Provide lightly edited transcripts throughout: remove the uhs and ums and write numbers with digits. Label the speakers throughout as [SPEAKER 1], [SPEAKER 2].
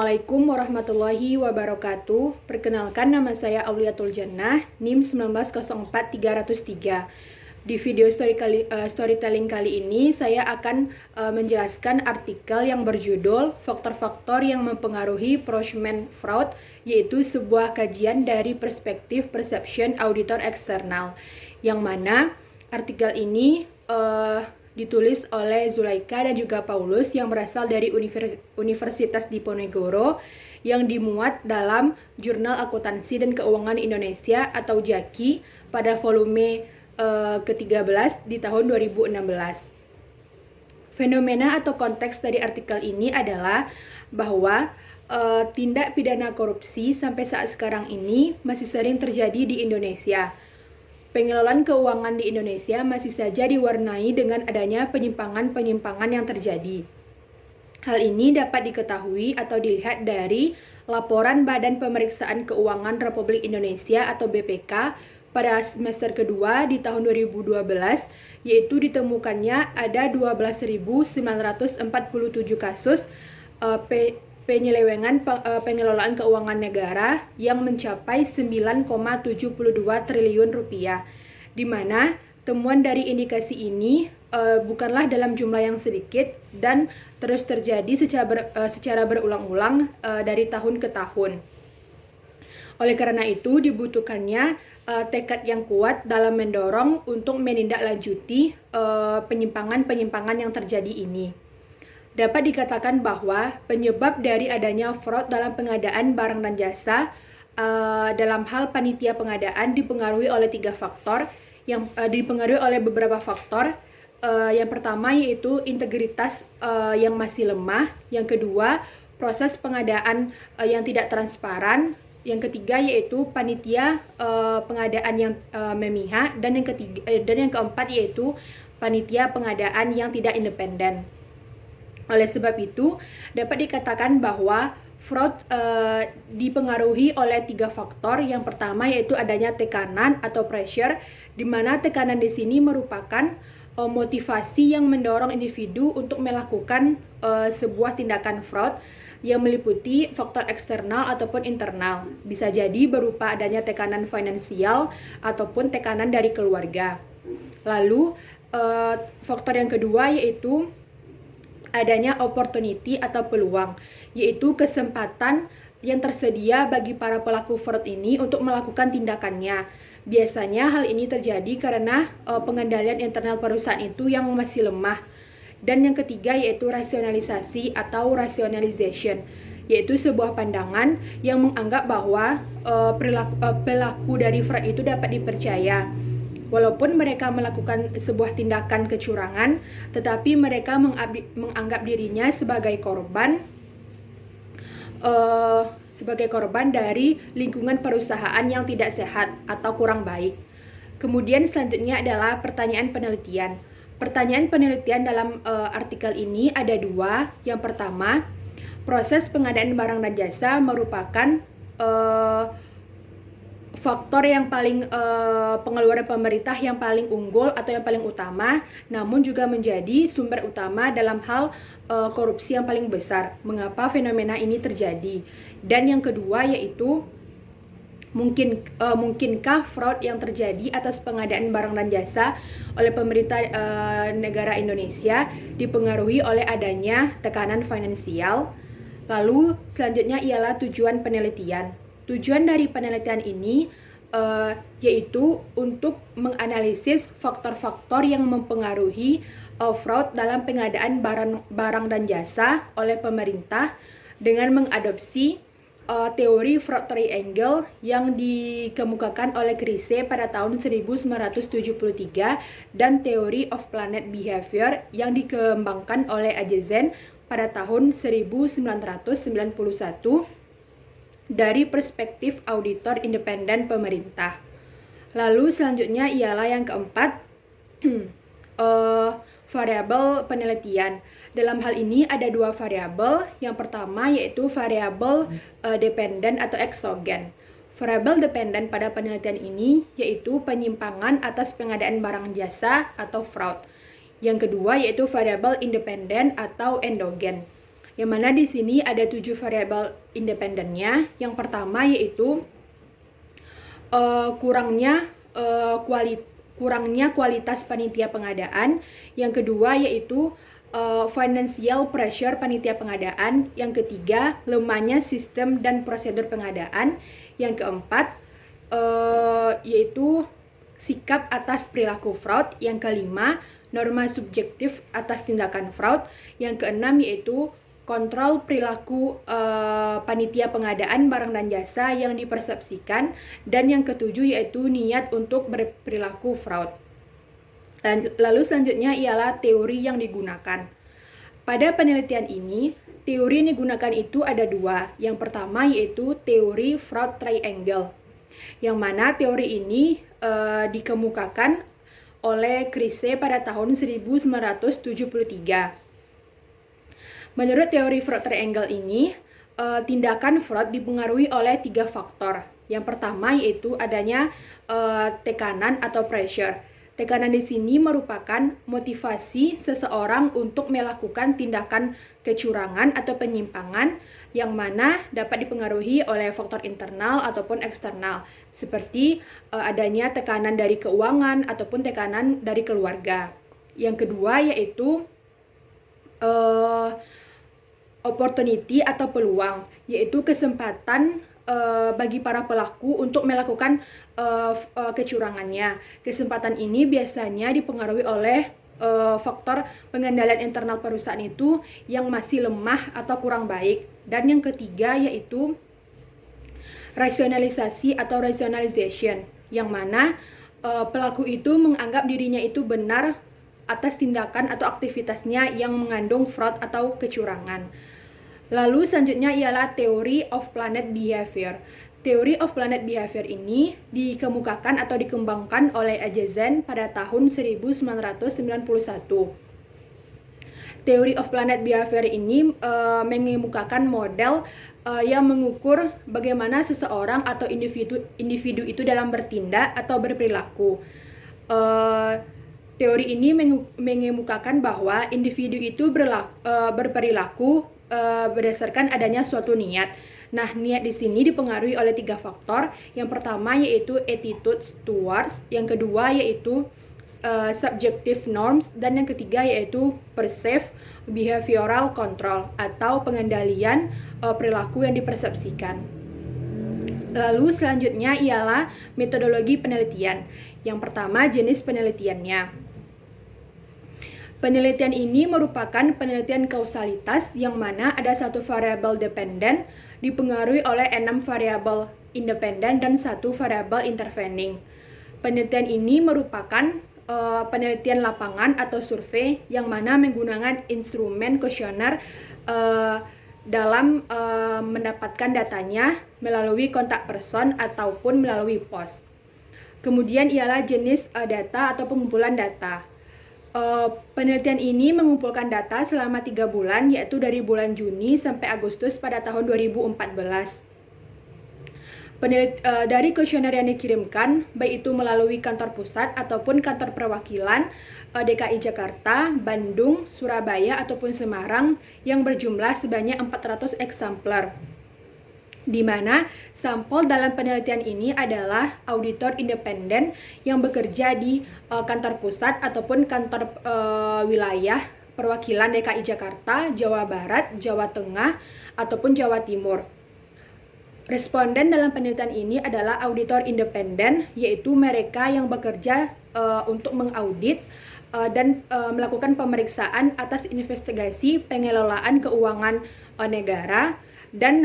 [SPEAKER 1] Assalamualaikum warahmatullahi wabarakatuh. Perkenalkan, nama saya Auliatul Jannah, NIM 1904303. Di video storytelling kali ini saya akan menjelaskan artikel yang berjudul Faktor-faktor yang mempengaruhi approachment fraud, yaitu sebuah kajian dari perspektif perception auditor eksternal, yang mana artikel ini ditulis oleh Zulaika dan juga Paulus yang berasal dari Universitas Diponegoro, yang dimuat dalam Jurnal Akuntansi dan Keuangan Indonesia atau JAKI pada volume ke-13 di tahun 2016. Fenomena atau konteks dari artikel ini adalah bahwa tindak pidana korupsi sampai saat sekarang ini masih sering terjadi di Indonesia. Pengelolaan keuangan di Indonesia masih saja diwarnai dengan adanya penyimpangan-penyimpangan yang terjadi. Hal ini dapat diketahui atau dilihat dari laporan Badan Pemeriksaan Keuangan Republik Indonesia atau BPK pada semester kedua di tahun 2012, yaitu ditemukannya ada 12.947 kasus penyelewengan pengelolaan keuangan negara yang mencapai 9,72 triliun rupiah, di mana temuan dari indikasi ini bukanlah dalam jumlah yang sedikit dan terus terjadi secara berulang-ulang dari tahun ke tahun. Oleh karena itu dibutuhkannya tekad yang kuat dalam mendorong untuk menindaklanjuti penyimpangan-penyimpangan yang terjadi ini. Dapat dikatakan bahwa penyebab dari adanya fraud dalam pengadaan barang dan jasa dalam hal panitia pengadaan dipengaruhi oleh beberapa faktor. Yang pertama yaitu integritas yang masih lemah, yang kedua proses pengadaan yang tidak transparan, yang ketiga yaitu panitia pengadaan yang memihak, dan yang keempat yaitu panitia pengadaan yang tidak independen. Oleh sebab itu, dapat dikatakan bahwa fraud dipengaruhi oleh 3 faktor. Yang pertama yaitu adanya tekanan atau pressure, di mana tekanan di sini merupakan motivasi yang mendorong individu untuk melakukan sebuah tindakan fraud yang meliputi faktor eksternal ataupun internal. Bisa jadi berupa adanya tekanan finansial ataupun tekanan dari keluarga. Lalu, faktor yang kedua yaitu adanya opportunity atau peluang, yaitu kesempatan yang tersedia bagi para pelaku fraud ini untuk melakukan tindakannya. Biasanya hal ini terjadi karena pengendalian internal perusahaan itu yang masih lemah. Dan yang ketiga yaitu rasionalisasi atau rationalization, yaitu sebuah pandangan yang menganggap bahwa pelaku dari fraud itu dapat dipercaya. Walaupun mereka melakukan sebuah tindakan kecurangan, tetapi mereka menganggap dirinya sebagai korban dari lingkungan perusahaan yang tidak sehat atau kurang baik. Kemudian selanjutnya adalah pertanyaan penelitian. Pertanyaan penelitian dalam artikel ini ada 2. Yang pertama, proses pengadaan barang dan jasa merupakan faktor yang paling pengeluaran pemerintah yang paling unggul atau yang paling utama, namun juga menjadi sumber utama dalam hal korupsi yang paling besar. Mengapa fenomena ini terjadi? Dan yang kedua yaitu mungkinkah fraud yang terjadi atas pengadaan barang dan jasa oleh pemerintah negara Indonesia dipengaruhi oleh adanya tekanan finansial? Lalu selanjutnya ialah tujuan penelitian. Tujuan dari penelitian ini yaitu untuk menganalisis faktor-faktor yang mempengaruhi fraud dalam pengadaan barang dan jasa oleh pemerintah dengan mengadopsi teori fraud triangle yang dikemukakan oleh Krise pada tahun 1973 dan teori of planet behavior yang dikembangkan oleh Ajezen pada tahun 1991 dari perspektif auditor independen pemerintah. Lalu selanjutnya ialah yang keempat, variabel penelitian. Dalam hal ini ada 2 variabel. Yang pertama yaitu variabel dependen atau eksogen. Variabel dependen pada penelitian ini yaitu penyimpangan atas pengadaan barang jasa atau fraud. Yang kedua yaitu variabel independen atau endogen. Yang mana di sini ada 7 variabel independennya. Yang pertama yaitu kurangnya kualitas panitia pengadaan. Yang kedua yaitu financial pressure panitia pengadaan. Yang ketiga, lemahnya sistem dan prosedur pengadaan. Yang keempat yaitu sikap atas perilaku fraud. Yang kelima, norma subjektif atas tindakan fraud. Yang keenam yaitu kontrol perilaku panitia pengadaan barang dan jasa yang dipersepsikan. Dan yang ketujuh yaitu niat untuk berperilaku fraud. Lalu selanjutnya ialah teori yang digunakan. Pada penelitian ini, teori yang digunakan itu ada dua. Yang pertama yaitu teori fraud triangle, yang mana teori ini dikemukakan oleh Krisse pada tahun 1973. Menurut teori fraud triangle ini, tindakan fraud dipengaruhi oleh 3 faktor. Yang pertama yaitu adanya tekanan atau pressure. Tekanan di sini merupakan motivasi seseorang untuk melakukan tindakan kecurangan atau penyimpangan yang mana dapat dipengaruhi oleh faktor internal ataupun eksternal, seperti adanya tekanan dari keuangan ataupun tekanan dari keluarga. Yang kedua yaitu opportunity atau peluang, yaitu kesempatan bagi para pelaku untuk melakukan kecurangannya. Kesempatan ini biasanya dipengaruhi oleh faktor pengendalian internal perusahaan itu yang masih lemah atau kurang baik. Dan yang ketiga yaitu rasionalisasi atau rationalization, yang mana pelaku itu menganggap dirinya itu benar atas tindakan atau aktivitasnya yang mengandung fraud atau kecurangan. Lalu selanjutnya ialah Theory of Planet Behavior. Theory of Planet Behavior ini dikemukakan atau dikembangkan oleh Ajezen pada tahun 1991. Theory of Planet Behavior ini mengemukakan model yang mengukur bagaimana seseorang atau individu itu dalam bertindak atau berperilaku. Teori ini mengemukakan bahwa individu itu berperilaku berdasarkan adanya suatu niat. Nah, niat di sini dipengaruhi oleh 3 faktor. Yang pertama yaitu attitude towards, yang kedua yaitu subjective norms, dan yang ketiga yaitu perceived behavioral control atau pengendalian perilaku yang dipersepsikan. Lalu selanjutnya ialah metodologi penelitian. Yang pertama, jenis penelitiannya. Penelitian ini merupakan penelitian kausalitas yang mana ada satu variabel dependen dipengaruhi oleh 6 variabel independen dan 1 variabel intervening. Penelitian ini merupakan penelitian lapangan atau survei yang mana menggunakan instrumen kuesioner dalam mendapatkan datanya melalui kontak person ataupun melalui pos. Kemudian ialah jenis data atau pengumpulan data. Penelitian ini mengumpulkan data selama 3 bulan, yaitu dari bulan Juni sampai Agustus pada tahun 2014. Dari kuesioner yang dikirimkan, baik itu melalui kantor pusat ataupun kantor perwakilan DKI Jakarta, Bandung, Surabaya, ataupun Semarang yang berjumlah sebanyak 400 eksemplar. Di mana sampel dalam penelitian ini adalah auditor independen yang bekerja di kantor pusat ataupun kantor wilayah perwakilan DKI Jakarta, Jawa Barat, Jawa Tengah, ataupun Jawa Timur. Responden dalam penelitian ini adalah auditor independen, yaitu mereka yang bekerja untuk mengaudit dan melakukan pemeriksaan atas investigasi pengelolaan keuangan negara, dan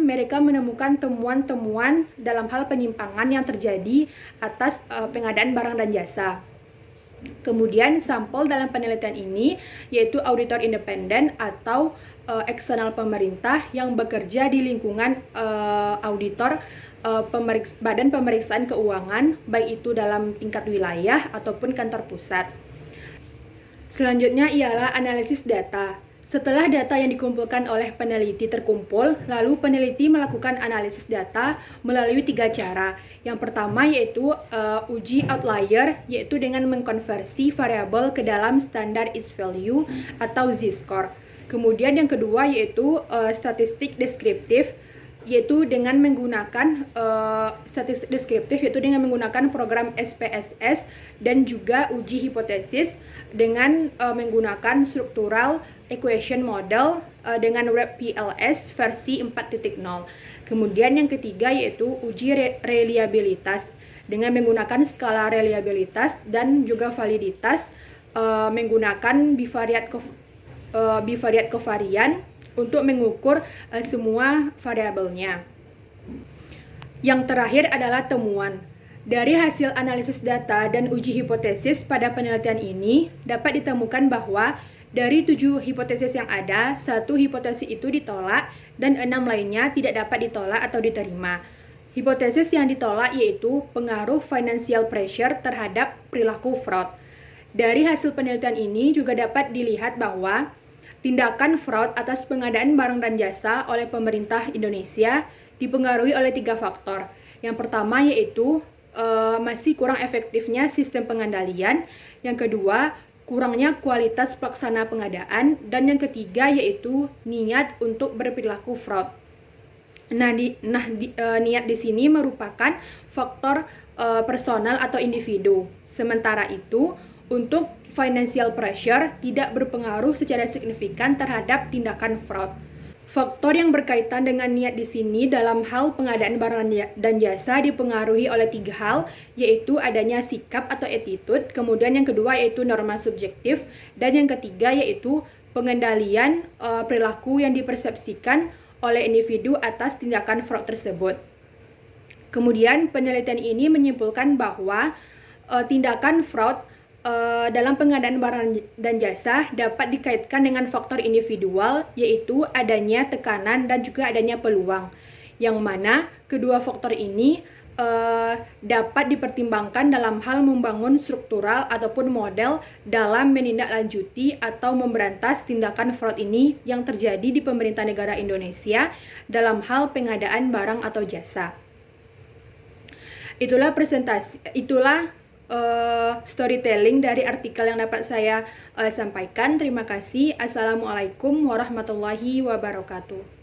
[SPEAKER 1] mereka menemukan temuan-temuan dalam hal penyimpangan yang terjadi atas pengadaan barang dan jasa. Kemudian sampel dalam penelitian ini yaitu auditor independen atau eksternal pemerintah yang bekerja di lingkungan auditor badan pemeriksaan keuangan, baik itu dalam tingkat wilayah ataupun kantor pusat. Selanjutnya ialah analisis data. Setelah data yang dikumpulkan oleh peneliti terkumpul, lalu peneliti melakukan analisis data melalui 3 cara. Yang pertama yaitu uji outlier, yaitu dengan mengkonversi variabel ke dalam standar is value atau z-score. Kemudian yang kedua yaitu statistik deskriptif, yaitu dengan menggunakan program SPSS dan juga uji hipotesis dengan menggunakan structural equation model dengan web PLS versi 4.0. Kemudian yang ketiga yaitu uji reliabilitas dengan menggunakan skala reliabilitas dan juga validitas menggunakan bivariat kovarian untuk mengukur semua variabelnya. Yang terakhir adalah temuan. Dari hasil analisis data dan uji hipotesis pada penelitian ini dapat ditemukan bahwa dari 7 hipotesis yang ada, 1 hipotesis itu ditolak dan 6 lainnya tidak dapat ditolak atau diterima. Hipotesis yang ditolak yaitu pengaruh financial pressure terhadap perilaku fraud. Dari hasil penelitian ini juga dapat dilihat bahwa tindakan fraud atas pengadaan barang dan jasa oleh pemerintah Indonesia dipengaruhi oleh 3 faktor. Yang pertama yaitu masih kurang efektifnya sistem pengendalian. Yang kedua, kurangnya kualitas pelaksana pengadaan. Dan yang ketiga yaitu niat untuk berperilaku fraud. Niat di sini merupakan faktor personal atau individu. Sementara itu, untuk financial pressure tidak berpengaruh secara signifikan terhadap tindakan fraud. Faktor yang berkaitan dengan niat di sini dalam hal pengadaan barang dan jasa dipengaruhi oleh 3 hal, yaitu adanya sikap atau attitude, kemudian yang kedua yaitu norma subjektif, dan yang ketiga yaitu pengendalian perilaku yang dipersepsikan oleh individu atas tindakan fraud tersebut. Kemudian penelitian ini menyimpulkan bahwa tindakan fraud dalam pengadaan barang dan jasa dapat dikaitkan dengan faktor individual, yaitu adanya tekanan dan juga adanya peluang, yang mana kedua faktor ini dapat dipertimbangkan dalam hal membangun struktural ataupun model dalam menindaklanjuti atau memberantas tindakan fraud ini yang terjadi di pemerintah negara Indonesia dalam hal pengadaan barang atau jasa. Itulah storytelling dari artikel yang dapat saya sampaikan. Terima kasih. Assalamualaikum warahmatullahi wabarakatuh.